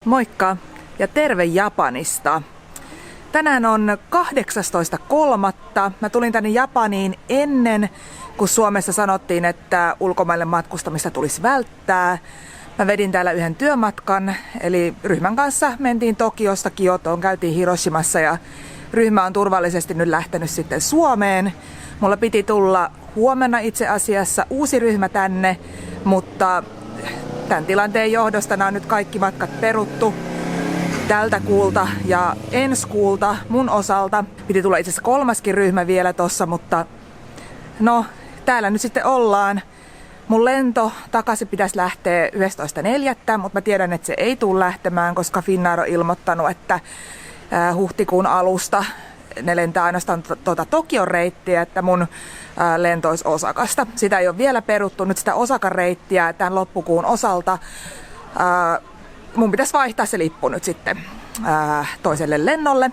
Moikka ja terve Japanista. Tänään on 18.3. Mä tulin tänne Japaniin ennen kuin Suomessa sanottiin, että ulkomaille matkustamista tulisi välttää. Mä vedin täällä yhden työmatkan, eli ryhmän kanssa mentiin Tokiosta Kiotoon, käytiin Hiroshimassa ja ryhmä on turvallisesti nyt lähtenyt sitten Suomeen. Mulla piti tulla huomenna itse asiassa uusi ryhmä tänne, mutta tämän tilanteen johdosta nämä on nyt kaikki matkat peruttu tältä kuulta ja ensi kuulta mun osalta. Piti tulla itse asiassa kolmaskin ryhmä vielä tossa, mutta no täällä nyt sitten ollaan. Mun lento takaisin pitäisi lähteä 11.4, mutta mä tiedän, että se ei tule lähtemään, koska Finnair on ilmoittanut, että huhtikuun alusta ne lentää ainoastaan Tokion reittiä, että mun lento olisi Osakasta. Sitä ei ole vielä peruttu, nyt sitä Osakan reittiä tämän loppukuun osalta. Mun pitäisi vaihtaa se lippu nyt sitten toiselle lennolle.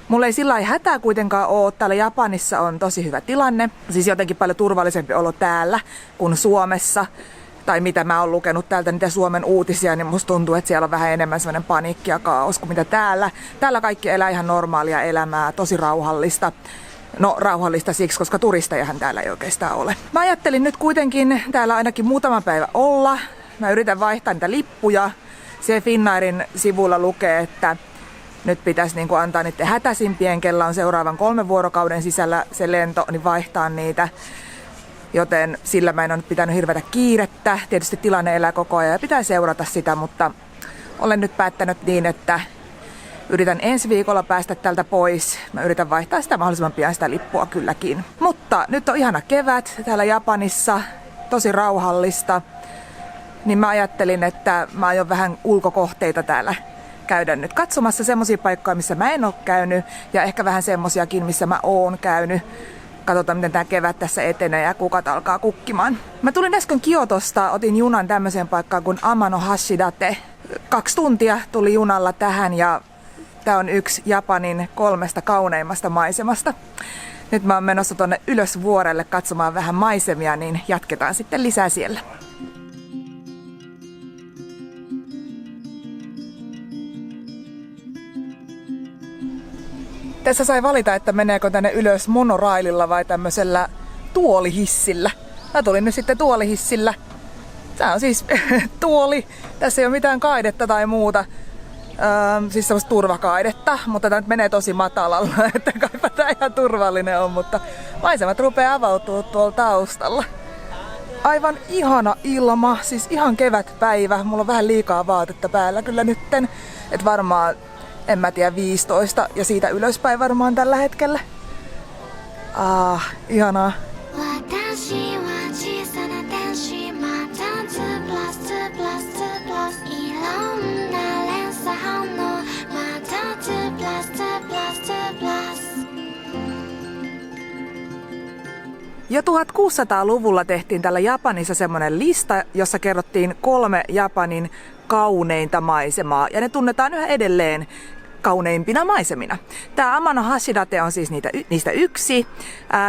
Mulla ei sillä lailla hätää kuitenkaan ole. Täällä Japanissa on tosi hyvä tilanne. Siis jotenkin paljon turvallisempi olo täällä kuin Suomessa. Tai mitä mä oon lukenut täältä niitä Suomen uutisia, niin musta tuntuu, että siellä on vähän enemmän sellainen paniikki ja kaos kuin mitä täällä. Täällä kaikki elää ihan normaalia elämää, tosi rauhallista. No rauhallista siksi, koska turistejahan täällä ei oikeastaan ole. Mä ajattelin nyt kuitenkin täällä ainakin muutama päivä olla. Mä yritän vaihtaa niitä lippuja. Se Finnairin sivulla lukee, että nyt pitäisi niin kuin antaa niiden hätäisimpien, kellä on seuraavan 3 vuorokauden sisällä se lento, niin vaihtaa niitä. Joten sillä mä en ole pitänyt hirveätä kiirettä. Tietysti tilanne elää koko ajan ja pitää seurata sitä, mutta olen nyt päättänyt niin, että yritän ensi viikolla päästä tältä pois. Mä yritän vaihtaa sitä mahdollisimman pian sitä lippua kylläkin. Mutta nyt on ihana kevät täällä Japanissa, tosi rauhallista. Niin mä ajattelin, että mä aion vähän ulkokohteita täällä käydä nyt katsomassa semmosia paikkoja, missä mä en ole käynyt. Ja ehkä vähän semmosiakin, missä mä oon käynyt. Katsotaan, miten tää kevät tässä etenee ja kukat alkaa kukkimaan. Mä tulin äsken Kiotosta, otin junan tämmöiseen paikkaan kuin Amano Hashidate. 2 tuntia tuli junalla tähän ja tää on yksi Japanin 3 kauneimmasta maisemasta. Nyt mä oon menossa tonne ylös vuorelle katsomaan vähän maisemia, niin jatketaan sitten lisää siellä. Tässä sai valita, että meneekö tänne ylös monoraililla vai tämmöisellä tuolihissillä. Mä tulin nyt sitten tuolihissillä. Tää on siis tuoli. Tässä ei ole mitään kaidetta tai muuta. Siis semmoista turvakaidetta, mutta tää nyt menee tosi matalalla, että kaipa tää ihan turvallinen on, mutta maisemat rupeaa avautua tuolla taustalla. Aivan ihana ilma, siis ihan kevätpäivä. Mulla on vähän liikaa vaatetta päällä kyllä nytten, että varmaan en mä tiedä 15 ja siitä ylöspäin varmaan tällä hetkellä. Ihanaa. Jo 1600-luvulla tehtiin täällä Japanissa semmoinen lista, jossa kerrottiin 3 Japanin kauneinta maisemaa. Ja ne tunnetaan yhä edelleen kauneimpina maisemina. Tämä Amano Hashidate on siis niistä yksi.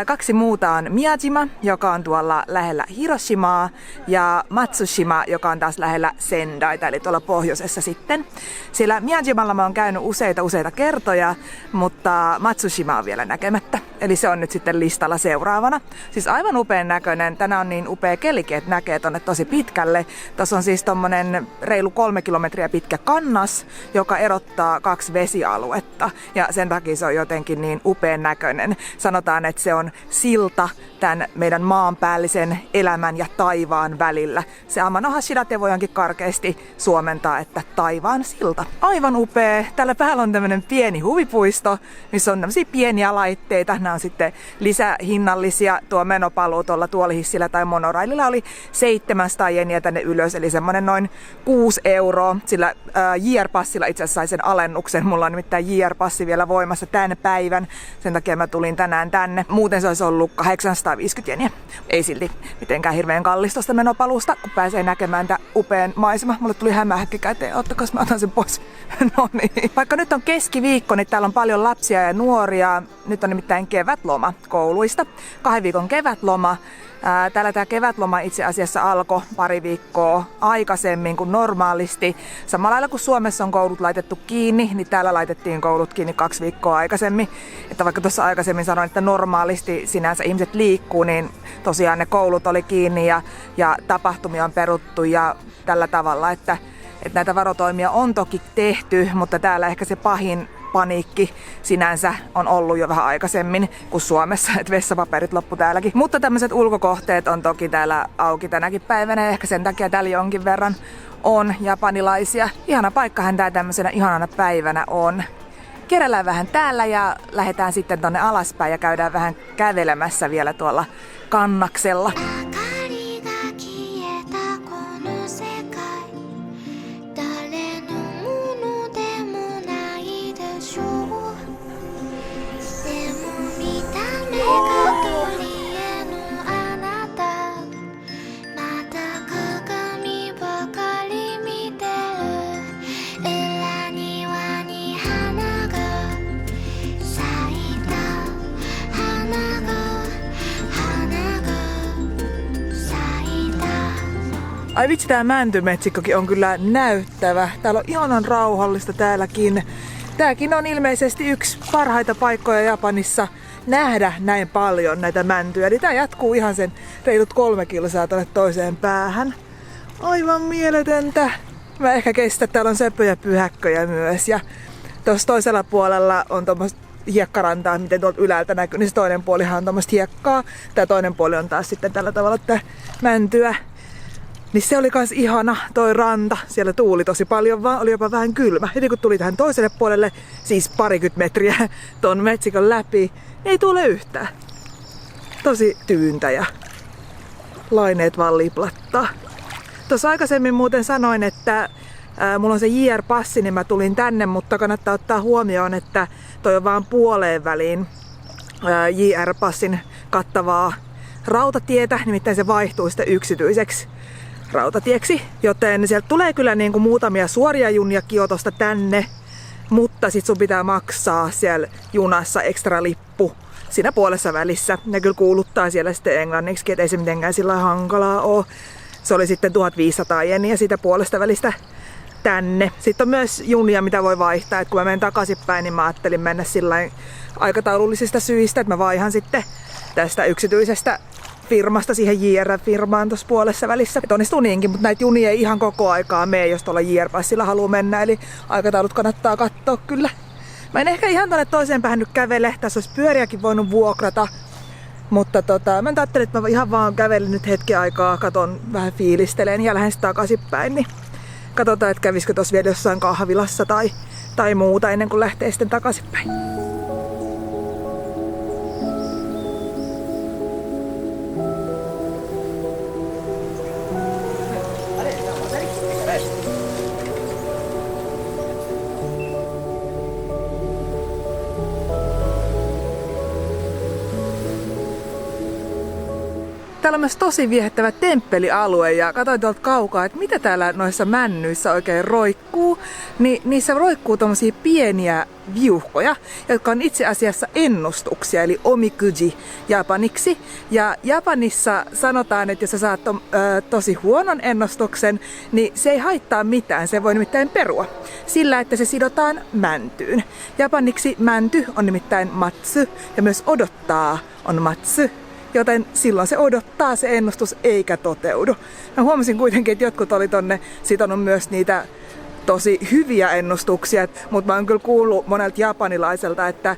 2 muuta on Miyajima, joka on tuolla lähellä Hiroshimaa, ja Matsushima, joka on taas lähellä Sendaita, eli tuolla pohjoisessa sitten. Sillä Miyajimalla mä oon käynyt useita kertoja, mutta Matsushima on vielä näkemättä. Eli se on nyt sitten listalla seuraavana. Siis aivan upean näköinen. Tänään on niin upea kelikin, että näkee tonne tosi pitkälle. Tuossa on siis tommonen reilu 3 kilometriä pitkä kannas, joka erottaa 2 vesialuetta. Ja sen takia se on jotenkin niin upean näköinen. Sanotaan, että se on silta tämän meidän maanpäällisen elämän ja taivaan välillä. Se Amano Hashidate voidaankin karkeasti suomentaa, että taivaan silta. Aivan upea. Täällä päällä on tämmönen pieni huvipuisto, missä on tämmöisiä pieniä laitteita. Nämä on sitten lisähinnallisia. Tuo menopaluu tuolla tuolihissillä tai monoraililla oli 700 jeniä tänne ylös, eli semmonen noin 6 €. Sillä JR-passilla itse asiassa sai sen alennuksen. Mulla on nimittäin JR-passi vielä voimassa tämän päivän. Sen takia mä tulin tänään tänne. Muuten se olisi ollut 850 jeniä. Ei silti mitenkään hirveän kallistosta menopaluusta, kun pääsee näkemään tämän upean maisema. Mulle tuli hämähäkki käteen. Ottakas mä otan sen pois. No niin. Vaikka nyt on keskiviikko, niin täällä on paljon lapsia ja nuoria. nyt on nimittäin kevätloma kouluista. 2 viikon kevätloma. Täällä tämä kevätloma itse asiassa alkoi pari viikkoa aikaisemmin kuin normaalisti. Samalla lailla kuin Suomessa on koulut laitettu kiinni, niin täällä laitettiin koulut kiinni 2 viikkoa aikaisemmin. Että vaikka tuossa aikaisemmin sanoin, että normaalisti sinänsä ihmiset liikkuu, niin tosiaan ne koulut oli kiinni ja tapahtumia on peruttu ja tällä tavalla, että näitä varotoimia on toki tehty, mutta täällä ehkä se pahin paniikki sinänsä on ollut jo vähän aikaisemmin kuin Suomessa, että vessapaperit loppu täälläkin. Mutta tämmöiset ulkokohteet on toki täällä auki tänäkin päivänä ja ehkä sen takia täällä jonkin verran on japanilaisia. Ihana paikkahan tää tämmöisenä ihanana päivänä on. Kierrellään vähän täällä ja lähdetään sitten tonne alaspäin ja käydään vähän kävelemässä vielä tuolla kannaksella. Ai vitsi, tää mäntymetsikkokin on kyllä näyttävä. Täällä on ihanan rauhallista täälläkin. Tääkin on ilmeisesti yksi parhaita paikkoja Japanissa nähdä näin paljon näitä mäntyjä. Eli tää jatkuu ihan sen reilut 3 kilsaa tonne toiseen päähän. Aivan mieletöntä. Mä ehkä kestän, täällä on söpöjä pyhäkköjä myös. Ja tuossa toisella puolella on tommoista hiekkarantaa, miten tuolta ylältä näkyy. Niin se toinen puolihan on tommoista hiekkaa. Tää toinen puoli on taas sitten tällä tavalla tää mäntyä. Niin se oli kans ihana toi ranta. Siellä tuuli tosi paljon vaan, oli jopa vähän kylmä. Heti kun tuli tähän toiselle puolelle, siis 20 metriä ton metsikon läpi, ei tule yhtään. Tosi tyyntä ja laineet vaan liplattaa. Tuossa aikaisemmin muuten sanoin, että mulla on se JR-passi, niin mä tulin tänne, mutta kannattaa ottaa huomioon, että toi on vaan puoleen väliin JR-passin kattavaa rautatietä, nimittäin se vaihtuu sitten yksityiseksi rautatieksi, joten sieltä tulee kyllä niin kuin muutamia suoria junia Kiotosta tänne, mutta sit sun pitää maksaa siellä junassa ekstra lippu siinä puolessa välissä. Ne kyllä kuuluttaa siellä sitten englanniksi, ettei se mitenkään sillä hankalaa ole. Se oli sitten 1500 jeniä siitä puolesta välistä tänne. Sitten on myös junia, mitä voi vaihtaa. Et kun mä menen takaisinpäin, niin mä ajattelin mennä sillain aikataulullisista syistä, että mä vaihan sitten tästä yksityisestä firmasta siihen JR-firmaan tuossa puolessa välissä. Et onnistuu niinkin, mutta näitä junia ei ihan koko aikaa mene, jos tuolla JR-passilla haluaa mennä. Eli aikataulut kannattaa katsoa kyllä. Mä en ehkä ihan tonne toiseen päähän nyt kävele. Tässä olisi pyöriäkin voinut vuokrata. Mutta mä ajattelin, että mä ihan vaan kävelen nyt hetken aikaa, katon vähän fiilistelen ja lähden takaisinpäin. Niin katsotaan, että kävisikö tuossa vielä jossain kahvilassa tai muuta ennen kuin lähtee sitten takaisinpäin. Täällä on myös tosi viehättävä temppelialue ja katsoin tuolta kaukaa, että mitä täällä noissa männyissä oikein roikkuu. Niin niissä roikkuu tommosia pieniä viuhkoja, jotka on itse asiassa ennustuksia, eli omikuji japaniksi. Ja Japanissa sanotaan, että jos sä saat tosi huonon ennustuksen, niin se ei haittaa mitään, se voi nimittäin perua. Sillä, että se sidotaan mäntyyn. Japaniksi mänty on nimittäin matsu ja myös odottaa on matsu. Joten silloin se odottaa se ennustus eikä toteudu. Mä huomasin kuitenkin, että jotkut oli tonne sitonut myös niitä tosi hyviä ennustuksia, mutta mä oon kyllä kuullut monelta japanilaiselta, että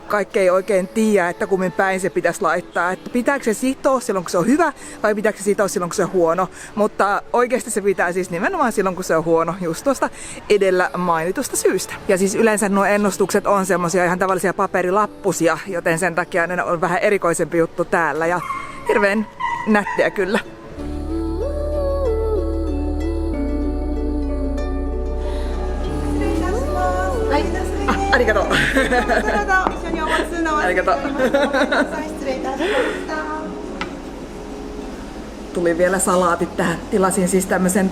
kaikki ei oikein tiedä, että kummin päin se pitäisi laittaa. Että pitääkö se sitoa silloin, kun se on hyvä, vai pitääkö se sitoa silloin, kun se on huono. Mutta oikeasti se pitää siis nimenomaan silloin, kun se on huono, just tuosta edellä mainitusta syystä. Ja siis yleensä nuo ennustukset on semmosia ihan tavallisia paperilappusia, joten sen takia ne on vähän erikoisempi juttu täällä. Ja hirveän nättiä kyllä. Arigato. Arigato. Tuli vielä salaatit tähän. Tilasin siis tämmösen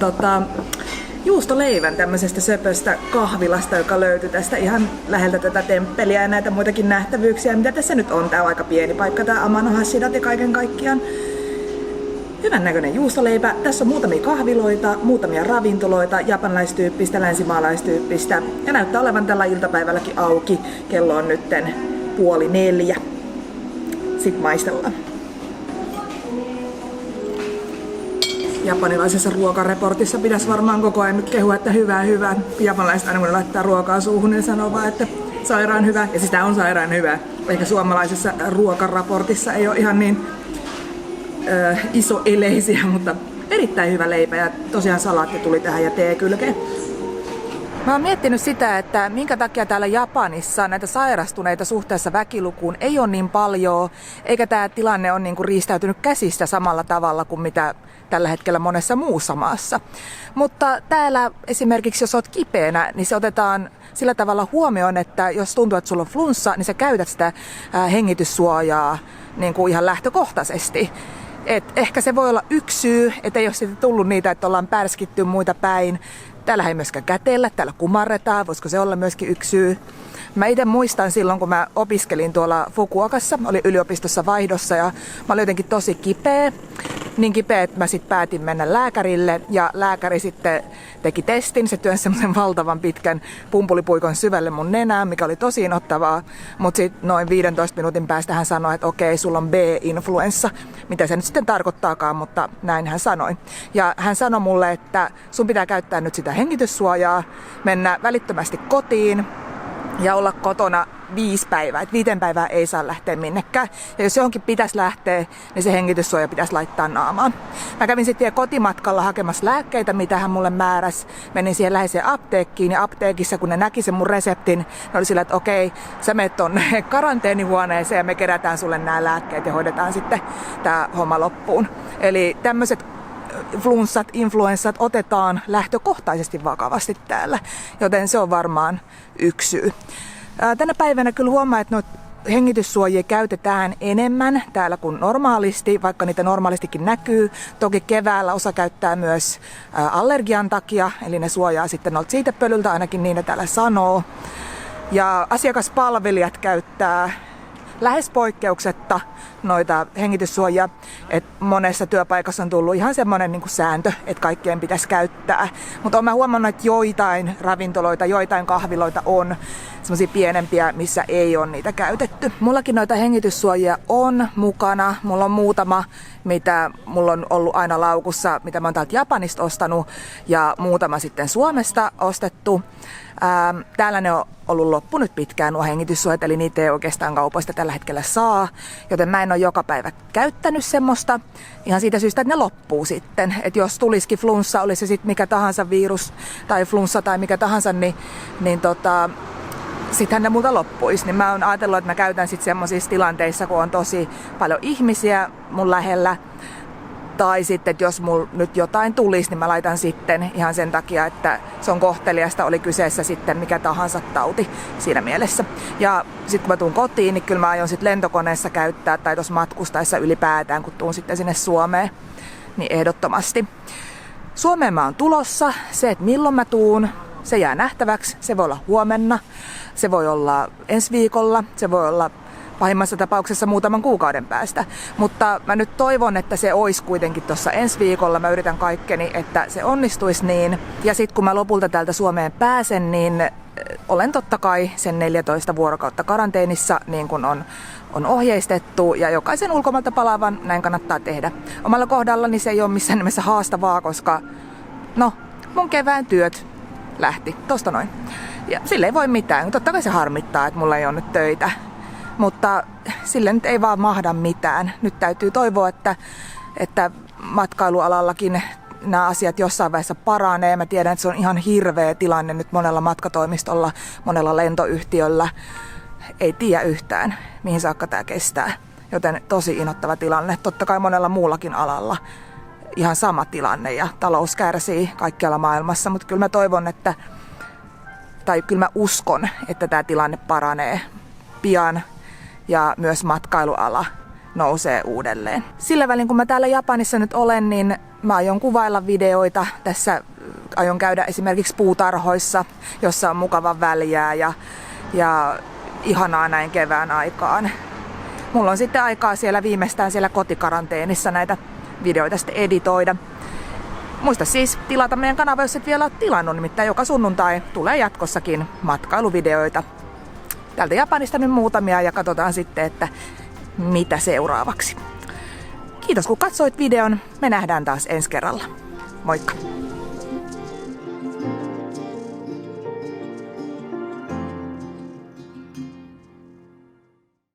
juustoleivän tämmöisestä söpöstä kahvilasta, joka löytyi tästä ihan läheltä tätä temppeliä ja näitä muitakin nähtävyyksiä. Mitä tässä nyt on? Tää on aika pieni paikka, tää Amano Hashidate kaiken kaikkiaan. Hyvän näköinen juustoleipä. Tässä on muutamia kahviloita, muutamia ravintoloita, japanilaistyyppistä, länsimaalaistyyppistä. Ja näyttää olevan tällä iltapäivälläkin auki. Kello on nytten 3:30. Sitten maistellaan. Japanilaisessa ruokareportissa pitäisi varmaan koko ajan nyt kehua, että hyvää. Japanilaiset aina kun laittaa ruokaa suuhun, niin sanoo vaan, että sairaan hyvä. Ja siis tää on sairaan hyvä. Ehkä suomalaisessa ruokaraportissa ei ole ihan niin iso eleisiä, mutta erittäin hyvä leipä ja tosiaan salaatti tuli tähän ja tee kylkeen. Mä oon miettinyt sitä, että minkä takia täällä Japanissa näitä sairastuneita suhteessa väkilukuun ei ole niin paljon, eikä tää tilanne ole niinku riistäytynyt käsistä samalla tavalla kuin mitä tällä hetkellä monessa muussa maassa. Mutta täällä esimerkiksi jos oot kipeänä, niin se otetaan sillä tavalla huomioon, että jos tuntuu, että sulla on flunssa, niin sä käytät sitä hengityssuojaa niin kuin ihan lähtökohtaisesti. Et ehkä se voi olla yksi syy, että ei ole sitten tullut niitä, että ollaan pärskitty muita päin. Täällä ei myöskään kätellä, täällä kumarretaan, voisiko se olla myöskin yksi syy. Mä itse muistan silloin, kun mä opiskelin tuolla Fukuokassa, olin yliopistossa vaihdossa ja mä olin jotenkin tosi kipeä. Niin kipeä, että mä sitten päätin mennä lääkärille ja lääkäri sitten teki testin. Se työnsi semmoisen valtavan pitkän pumpulipuikon syvälle mun nenään, mikä oli tosi innoittavaa. Mutta sitten noin 15 minuutin päästä hän sanoi, että okei, sulla on B-influenssa. Mitä se nyt sitten tarkoittaakaan, mutta näin hän sanoi. Ja hän sanoi mulle, että sun pitää käyttää nyt sitä hengityssuojaa, mennä välittömästi kotiin ja olla kotona 5 päivää. Et 5 päivää ei saa lähteä minnekään. Ja jos johonkin pitäisi lähteä, niin se hengityssuoja pitäisi laittaa naamaan. Mä kävin sitten vielä kotimatkalla hakemassa lääkkeitä, mitä hän mulle määräsi. Menin siihen läheiseen apteekkiin ja apteekissa, kun ne näki sen mun reseptin, ne oli sillä, että okei, sä menet tonne karanteenihuoneeseen ja me kerätään sulle nämä lääkkeet ja hoidetaan sitten tää homma loppuun. Eli tämmöiset flunssat, influenssat otetaan lähtökohtaisesti vakavasti täällä, joten se on varmaan yksi syy. Tänä päivänä kyllä huomaa, että noita hengityssuojia käytetään enemmän täällä kuin normaalisti, vaikka niitä normaalistikin näkyy. Toki keväällä osa käyttää myös allergian takia, eli ne suojaa sitten noilta siitepölyltä, ainakin niin ne täällä sanoo. Ja asiakaspalvelijat käyttää lähes poikkeuksetta noita hengityssuojia, että monessa työpaikassa on tullut ihan semmoinen niin kuin sääntö, että kaikkien pitäisi käyttää. Mutta olen huomannut, että joitain ravintoloita, joitain kahviloita on semmoisia pienempiä, missä ei ole niitä käytetty. Mullakin noita hengityssuojia on mukana. Mulla on muutama, mitä mulla on ollut aina laukussa, mitä mä oon täältä Japanista ostanut ja muutama sitten Suomesta ostettu. Täällä ne on ollut loppu nyt pitkään nuo hengityssuojat, eli niitä ei oikeastaan kaupoista tällä hetkellä saa, joten mä en ole joka päivä käyttänyt semmoista ihan siitä syystä, että ne loppuu sitten. Että jos tulisikin flunssa, olisi se sitten mikä tahansa virus tai flunssa tai mikä tahansa, niin sittenhän ne multa loppuisi. Niin mä oon ajatellut, että mä käytän sitten semmoisissa tilanteissa, kun on tosi paljon ihmisiä mun lähellä. Tai sitten, että jos mulla nyt jotain tulisi, niin mä laitan sitten ihan sen takia, että se on kohteliasta, oli kyseessä sitten mikä tahansa tauti siinä mielessä. Ja sitten kun mä tuun kotiin, niin kyllä mä aion sitten lentokoneessa käyttää tai tuossa matkustaessa ylipäätään, kun tuun sitten sinne Suomeen, niin ehdottomasti. Suomeen mä oon tulossa. Se, että milloin mä tuun, se jää nähtäväksi. Se voi olla huomenna, se voi olla ensi viikolla, se voi olla pahimmassa tapauksessa muutaman kuukauden päästä. Mutta mä nyt toivon, että se olisi kuitenkin tuossa ensi viikolla. Mä yritän kaikkeni, että se onnistuisi niin. Ja sitten kun mä lopulta täältä Suomeen pääsen, niin olen totta kai sen 14 vuorokautta karanteenissa, niin kuin on ohjeistettu. Ja jokaisen ulkomailta palaavan näin kannattaa tehdä. Omalla kohdallani se ei ole missään nimessä haastavaa, koska mun kevään työt lähti tosta noin. Ja sille ei voi mitään. Totta kai se harmittaa, että mulla ei ole nyt töitä. Mutta sille nyt ei vaan mahda mitään. Nyt täytyy toivoa, että matkailualallakin nämä asiat jossain vaiheessa paranee. Mä tiedän, että se on ihan hirveä tilanne nyt monella matkatoimistolla, monella lentoyhtiöllä. Ei tiedä yhtään, mihin saakka tämä kestää. Joten tosi innoittava tilanne. Totta kai monella muullakin alalla ihan sama tilanne ja talous kärsii kaikkialla maailmassa. Mutta kyllä mä toivon, kyllä mä uskon, että tämä tilanne paranee pian. Ja myös matkailuala nousee uudelleen. Sillä välin kun mä täällä Japanissa nyt olen, niin mä aion kuvailla videoita tässä aion käydä esimerkiksi puutarhoissa, jossa on mukava väljää ja ihanaa näin kevään aikaan. Mulla on sitten aikaa siellä viimeistään siellä kotikaranteenissa näitä videoita sitten editoida. Muista siis tilata meidän kanava, jos et vielä ole tilannut, nimittäin joka sunnuntai tulee jatkossakin matkailuvideoita. Täältä Japanista nyt muutamia ja katsotaan sitten, että mitä seuraavaksi. Kiitos kun katsoit videon. Me nähdään taas ensi kerralla. Moikka!